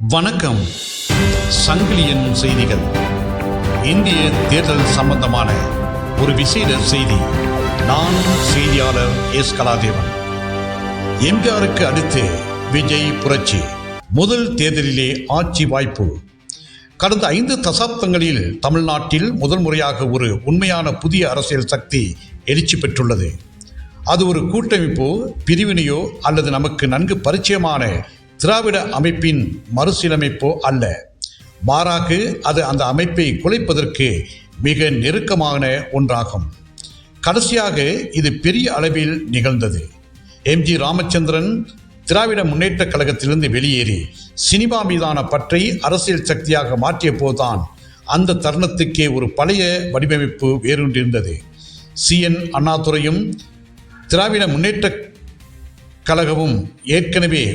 வணக்கம். சங்கிலியன் செய்திகள். இந்திய தேர்தல் சம்பந்தமான ஒரு விசேட செய்தி. நான் செய்தியாளர் எஸ். கலாதேவன். எம்ஜிஆருக்கு அடுத்து விஜய் புரட்சி. முதல் தேர்தலிலே ஆட்சி வாய்ப்பு. கடந்த 5 தசாப்தங்களில் தமிழ்நாட்டில் முதல் முறையாக ஒரு உண்மையான புதிய அரசியல் சக்தி எழுச்சி பெற்றுள்ளது. அது ஒரு கூட்டமைப்போ பிரிவினையோ அல்லது நமக்கு நன்கு பரிச்சயமான திராவிட அமைப்பின் மறுசீரமைப்போ அல்ல. மாறாக அது அந்த அமைப்பை குலைப்பதற்கு மிக நெருக்கமான ஒன்றாகும். கடைசியாக இது பெரிய அளவில் நிகழ்ந்தது. எம்.ஜி. ராமச்சந்திரன் திராவிட முன்னேற்றக் கழகத்திலிருந்து வெளியேறி சினிமா மீதான பற்றை அரசியல் சக்தியாக மாற்றிய போதுதான் அந்த தருணத்துக்கே ஒரு பழைய வடிவமைப்பு வேரூன்றிருந்தது. சி.என். அண்ணாதுரையும் திராவிட முன்னேற்றக் கழகமும் ஏற்கனவே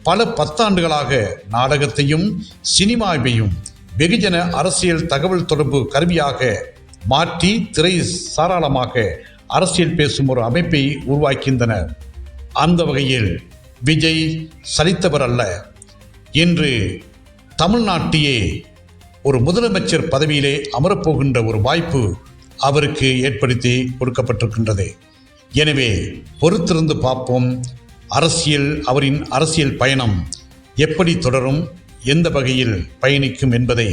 பல 10 ஆண்டுகளாக நாடகத்தையும் சினிமாவையும் வெகுஜன அரசியல் தகவல் தொடர்பு கருவியாக மாற்றி திரை சாராளமாக அரசியல் பேசும் ஒரு அமைப்பை உருவாக்கின்றனர். அந்த வகையில் விஜய் சலித்தவர் அல்ல. இன்று தமிழ்நாட்டையே ஒரு முதலமைச்சர் பதவியிலே அமரப்போகின்ற ஒரு வாய்ப்பு அவருக்கு ஏற்படுத்தி கொடுக்கப்பட்டிருக்கின்றது. எனவே பொறுத்திருந்து பார்ப்போம். அவரின் அரசியல் பயணம் எப்படி தொடரும், எந்த வகையில் பயணிக்கும் என்பதை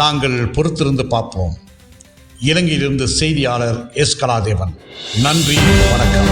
நாங்கள் பொறுத்திருந்து பார்ப்போம். இலங்கையிலிருந்து செய்தியாளர் எஸ். கலாதேவன். நன்றி, வணக்கம்.